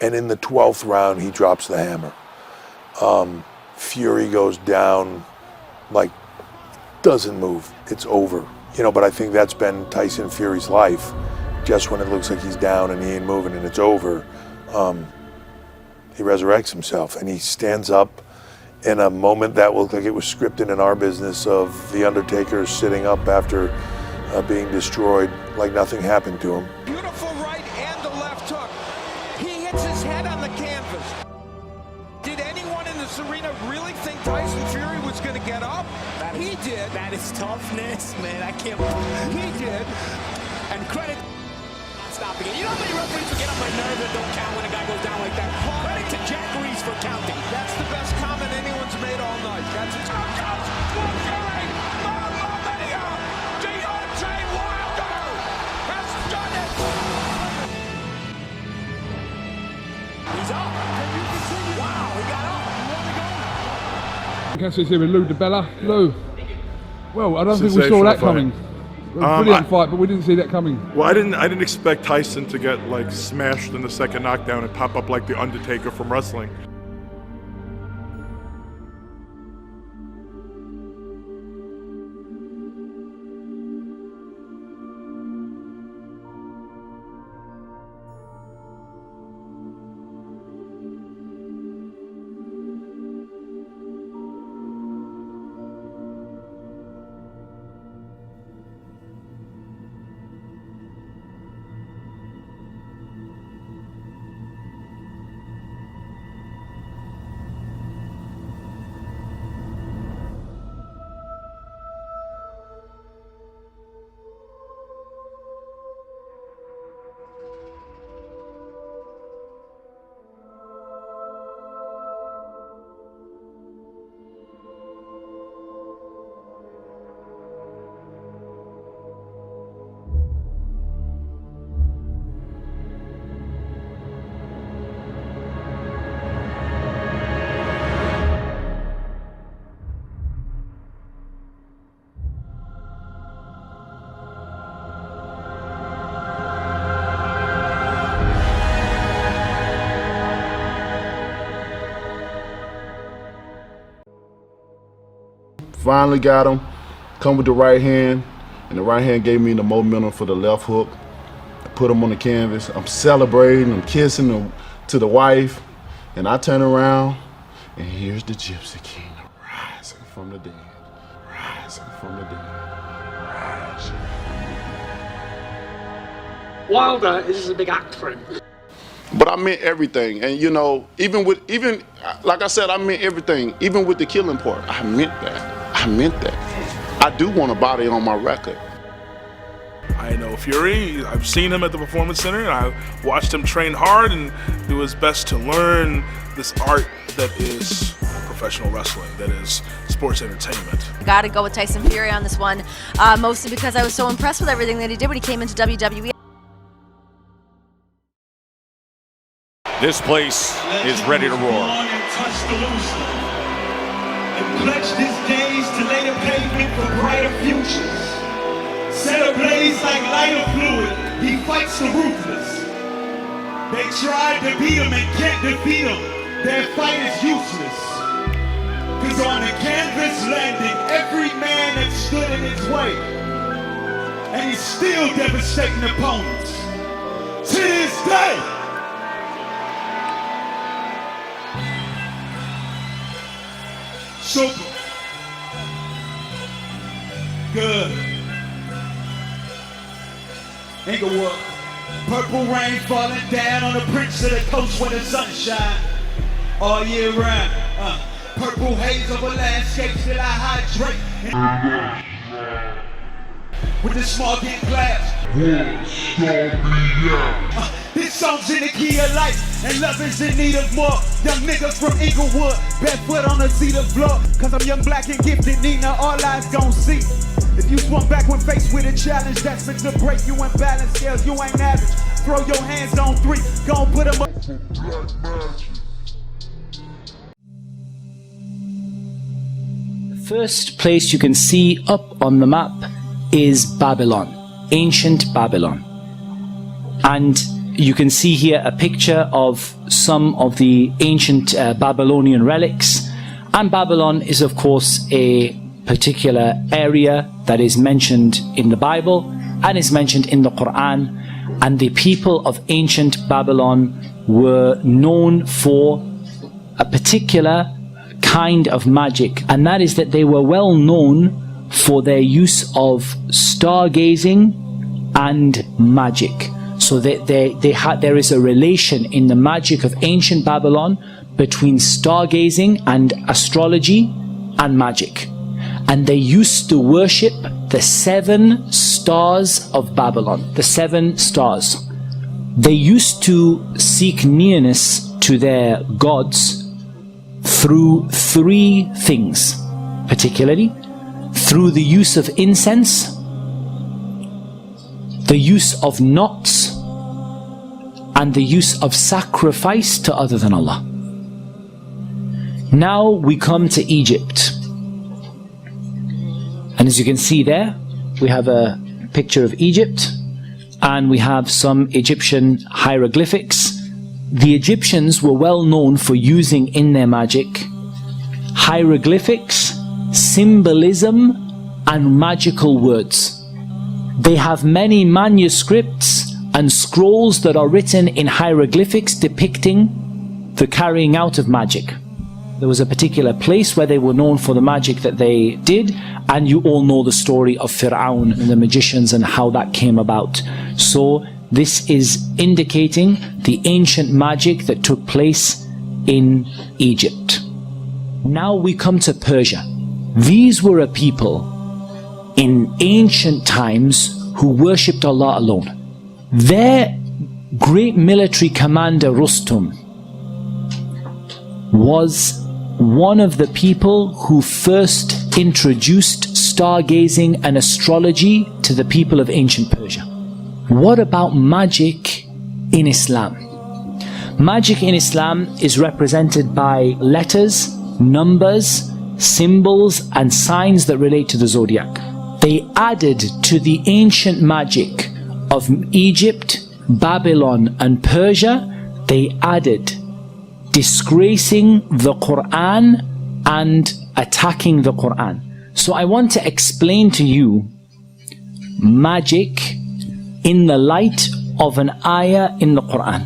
And in the 12th round, he drops the hammer. Fury goes down, like, doesn't move. It's over. But I think that's been Tyson Fury's life. Just when it looks like he's down and he ain't moving and it's over, he resurrects himself and he stands up in a moment that looked like it was scripted in our business of the Undertaker sitting up after being destroyed like nothing happened to him. Beautiful right and the left hook. He hits his head on the canvas. Did anyone in this arena really think Tyson Fury was going to get up? He did. That is toughness, man. I can't. He did. And credit. Not stopping it. You know how many referees will get on my nerves and don't count when a guy goes down like that? Credit to Jack Reese for counting. That's the best comment anyone's made all night. That's a Fury! Mamma mia! Deontay Wilder has done it! He's up. Wow, he got up. Cassius here with Lou DiBella. Lou, well, I don't think we saw that coming. Brilliant fight, but we didn't see that coming. Well, I didn't expect Tyson to get like smashed in the second knockdown and pop up like the Undertaker from wrestling. Finally got him, come with the right hand, and the right hand gave me the momentum for the left hook. I put him on the canvas. I'm celebrating, I'm kissing him to the wife, and I turn around, and here's the Gypsy King rising from the dead, rising from the dead, rising from the dead. Wilder, this is a big act for him. But I meant everything, and even like I said, I meant everything. Even with the killing part, I meant that. I meant that. I do want a body on my record. I know Fury. I've seen him at the Performance Center, and I've watched him train hard and do his best to learn this art that is professional wrestling, that is sports entertainment. Got to go with Tyson Fury on this one, mostly because I was so impressed with everything that he did when he came into WWE. This place is ready to roar. And pledged his days to lay the pavement for brighter futures. Set ablaze like lighter fluid, he fights the ruthless. They tried to beat him and can't defeat him. Their fight is useless. Cause on the canvas landing every man that stood in his way. And he's still devastating opponents. To this day. Super. Good. Inglewood. Purple rain falling down on the prince of the coast where the sun shine all year round. Purple haze over landscapes that I hydrate. With the smog in glass. This song's in the key of life, and love is in need of more. Young niggas from Inglewood, barefoot on the cedar floor. Cause I'm young, black, and gifted, Nina, all eyes gon' see. If you swung back when faced with a challenge that's meant to break you in balance scales, you ain't average. Throw your hands on three, gon' put them up. The first place you can see up on the map is Babylon, ancient Babylon. And you can see here a picture of some of the ancient Babylonian relics. And Babylon is, of course, a particular area that is mentioned in the Bible and is mentioned in the Quran. And the people of ancient Babylon were known for a particular kind of magic, and that is that they were well known for their use of stargazing and magic. So there is a relation in the magic of ancient Babylon between stargazing and astrology and magic. And they used to worship the 7 stars of Babylon, the 7 stars. They used to seek nearness to their gods through 3 things, particularly through the use of incense, the use of knots, and the use of sacrifice to other than Allah. Now we come to Egypt. And as you can see there, we have a picture of Egypt, and we have some Egyptian hieroglyphics. The Egyptians were well known for using in their magic hieroglyphics, symbolism, and magical words. They have many manuscripts and scrolls that are written in hieroglyphics depicting the carrying out of magic. There was a particular place where they were known for the magic that they did, and you all know the story of Fir'aun and the magicians and how that came about. So this is indicating the ancient magic that took place in Egypt. Now we come to Persia. These were a people in ancient times who worshipped Allah alone. Their great military commander Rustum was one of the people who first introduced stargazing and astrology to the people of ancient Persia. What about magic in Islam? Magic in Islam is represented by letters, numbers, symbols, and signs that relate to the zodiac. They added to the ancient magic of Egypt, Babylon, and Persia, they added disgracing the Quran and attacking the Quran. So I want to explain to you magic in the light of an ayah in the Quran.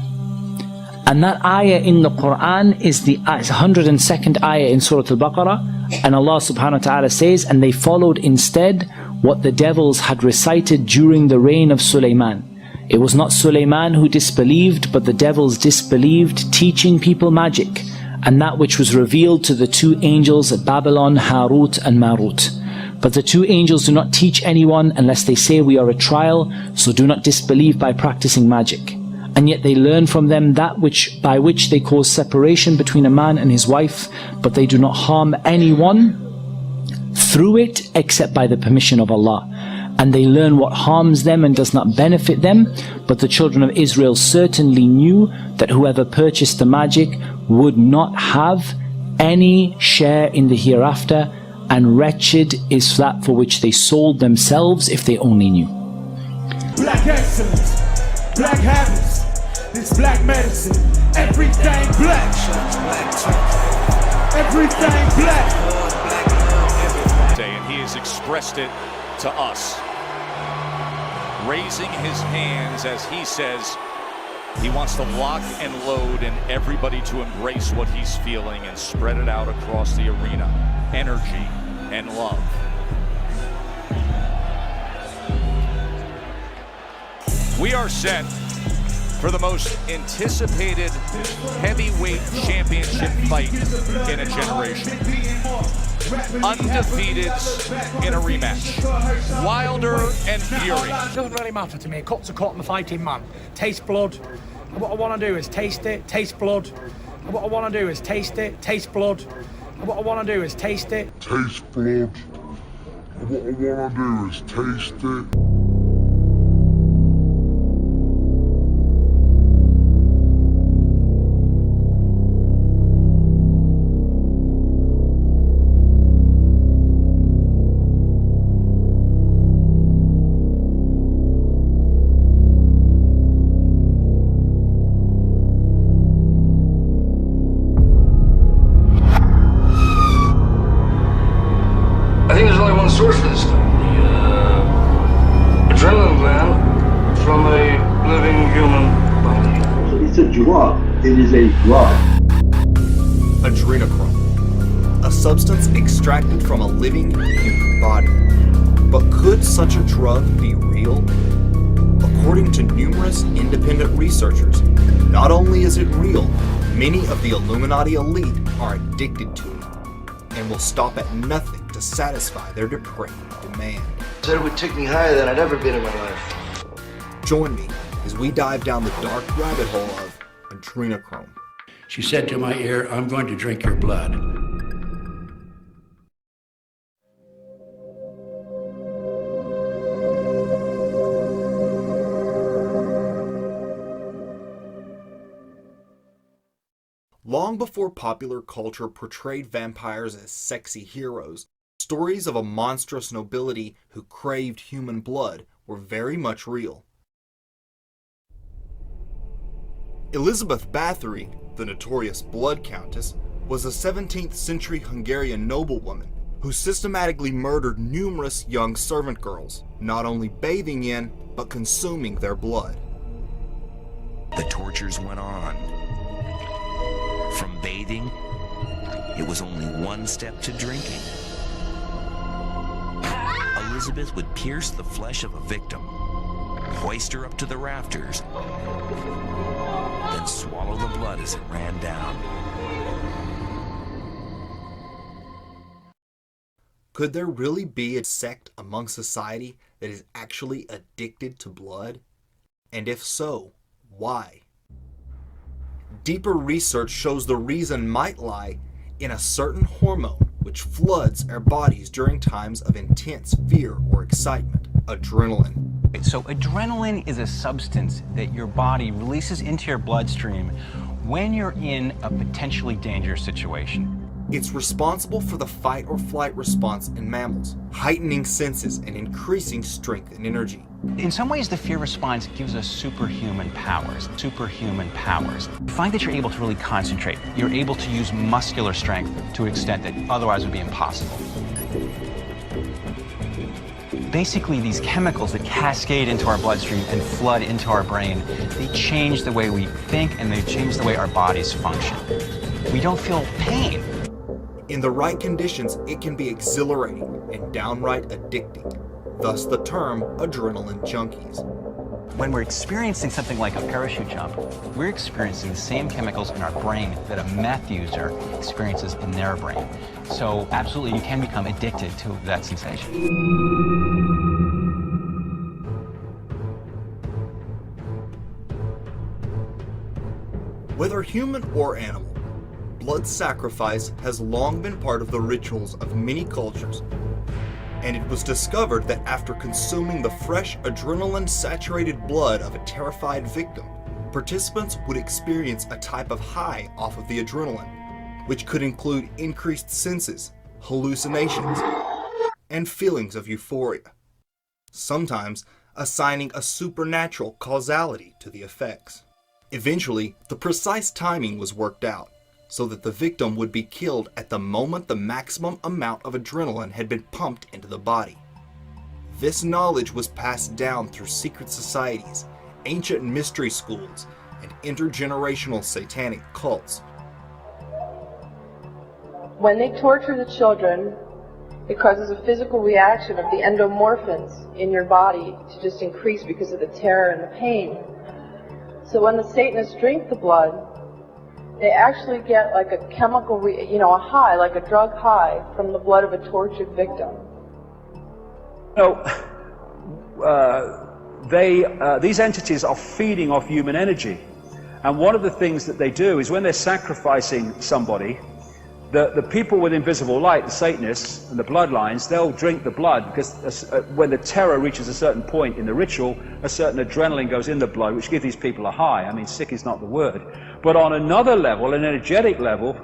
And that ayah in the Quran is the 102nd ayah in Surah Al-Baqarah. And Allah subhanahu wa ta'ala says, and they followed instead what the devils had recited during the reign of Sulaiman. It was not Sulaiman who disbelieved, but the devils disbelieved, teaching people magic, and that which was revealed to the 2 angels at Babylon, Harut and Marut. But the 2 angels do not teach anyone unless they say we are a trial, so do not disbelieve by practicing magic. And yet they learn from them that by which they cause separation between a man and his wife, but they do not harm anyone through it except by the permission of Allah. And they learn what harms them and does not benefit them. But the children of Israel certainly knew that whoever purchased the magic would not have any share in the hereafter, and wretched is that for which they sold themselves if they only knew. Black excellence, black habits, this black medicine, everything black, everything black. And he has expressed it to us, raising his hands as he says he wants to lock and load and everybody to embrace what he's feeling and spread it out across the arena. Energy and love. We are set for the most anticipated heavyweight championship fight in a generation. Undefeated in a rematch. Wilder and Fury. It doesn't really matter to me. Cut's a cut, I'm a fighting man. Taste blood. And what I want to do is taste it, taste blood. And what I want to do is taste it, taste blood. And what I want to do is taste it. Taste blood. And what I want to do is taste it. drug. It is a drug. Adrenochrome, a substance extracted from a living human body. But could such a drug be real? According to numerous independent researchers, not only is it real, many of the Illuminati elite are addicted to it and will stop at nothing to satisfy their depraved demand. Said it would take me higher than I'd ever been in my life. Join me as we dive down the dark rabbit hole of adrenochrome. She said to my ear, "I'm going to drink your blood." Long before popular culture portrayed vampires as sexy heroes, stories of a monstrous nobility who craved human blood were very much real. Elizabeth Bathory, the notorious Blood Countess, was a 17th century Hungarian noblewoman who systematically murdered numerous young servant girls, not only bathing in, but consuming their blood. The tortures went on. From bathing, it was only one step to drinking. Elizabeth would pierce the flesh of a victim, hoist her up to the rafters, then swallow the blood as it ran down. Could there really be a sect among society that is actually addicted to blood? And if so, why? Deeper research shows the reason might lie in a certain hormone which floods our bodies during times of intense fear or excitement, adrenaline. So adrenaline is a substance that your body releases into your bloodstream when you're in a potentially dangerous situation. It's responsible for the fight or flight response in mammals, heightening senses and increasing strength and energy. In some ways, the fear response gives us superhuman powers. Superhuman powers. You find that you're able to really concentrate. You're able to use muscular strength to an extent that otherwise would be impossible. Basically, these chemicals that cascade into our bloodstream and flood into our brain, they change the way we think and they change the way our bodies function. We don't feel pain. In the right conditions, it can be exhilarating and downright addicting. Thus the term adrenaline junkies. When we're experiencing something like a parachute jump, we're experiencing the same chemicals in our brain that a meth user experiences in their brain. So absolutely, you can become addicted to that sensation. Whether human or animal, blood sacrifice has long been part of the rituals of many cultures. And it was discovered that after consuming the fresh adrenaline-saturated blood of a terrified victim, participants would experience a type of high off of the adrenaline, which could include increased senses, hallucinations, and feelings of euphoria, sometimes assigning a supernatural causality to the effects. Eventually, the precise timing was worked out, so that the victim would be killed at the moment the maximum amount of adrenaline had been pumped into the body. This knowledge was passed down through secret societies, ancient mystery schools, and intergenerational satanic cults. When they torture the children, it causes a physical reaction of the endomorphins in your body to just increase because of the terror and the pain. So when the Satanists drink the blood, they actually get like a chemical, a high, like a drug high from the blood of a tortured victim. These entities are feeding off human energy. And one of the things that they do is when they're sacrificing somebody, the people with invisible light, the Satanists and the bloodlines, they'll drink the blood because when the terror reaches a certain point in the ritual, a certain adrenaline goes in the blood, which gives these people a high. I mean, sick is not the word. But on another level, an energetic level,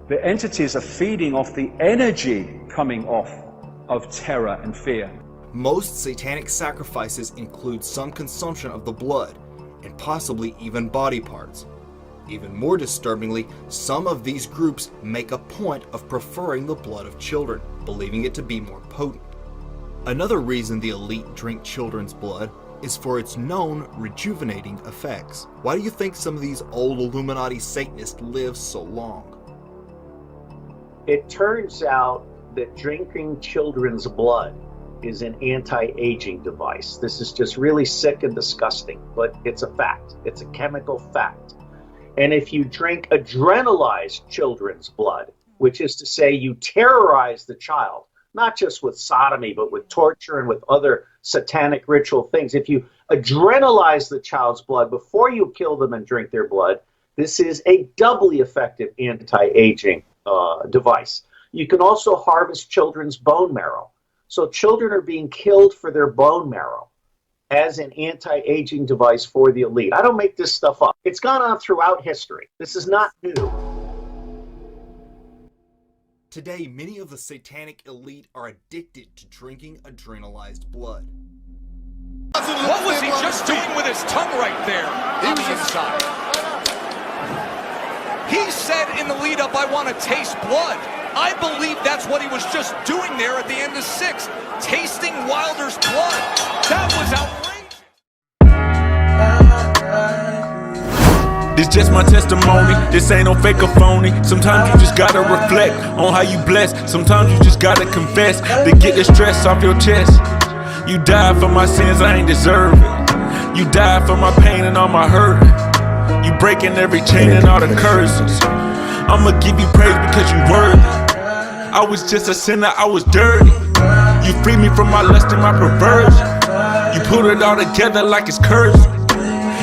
the entities are feeding off the energy coming off of terror and fear. Most satanic sacrifices include some consumption of the blood, and possibly even body parts. Even more disturbingly, some of these groups make a point of preferring the blood of children, believing it to be more potent. Another reason the elite drink children's blood is for its known rejuvenating effects. Why do you think some of these old Illuminati Satanists live so long? It turns out that drinking children's blood is an anti-aging device. This is just really sick and disgusting, but it's a fact. It's a chemical fact. And if you drink adrenalized children's blood, which is to say you terrorize the child, not just with sodomy, but with torture and with other satanic ritual things. If you adrenalize the child's blood before you kill them and drink their blood, this is a doubly effective anti-aging device. You can also harvest children's bone marrow. So children are being killed for their bone marrow as an anti-aging device for the elite. I don't make this stuff up. It's gone on throughout history. This is not new. Today, many of the satanic elite are addicted to drinking adrenalized blood. What was he just doing with his tongue right there on the inside? He said in the lead up, I want to taste blood. I believe that's what he was just doing there at the end of 6, tasting Wilder's blood. That was outrageous. This just my testimony, this ain't no fake or phony. Sometimes you just gotta reflect on how you blessed. Sometimes you just gotta confess to get the stress off your chest. You died for my sins, I ain't deserve it. You died for my pain and all my hurt. You breaking every chain and all the curses. I'ma give you praise because you worthy. I was just a sinner, I was dirty. You freed me from my lust and my perversion. You put it all together like it's cursed.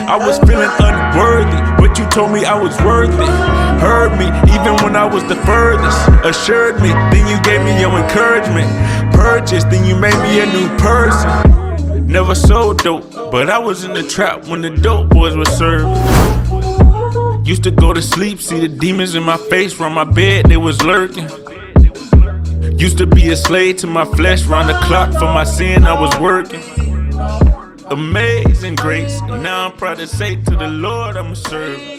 I was feeling unworthy, but you told me I was worth it. Heard me, even when I was the furthest. Assured me, then you gave me your encouragement. Purchased, then you made me a new person. Never sold dope, but I was in the trap when the dope boys were served. Used to go to sleep, see the demons in my face, from my bed they was lurking. Used to be a slave to my flesh, round the clock for my sin I was working. Amazing grace, and now I'm proud to say to the Lord I'm a servant.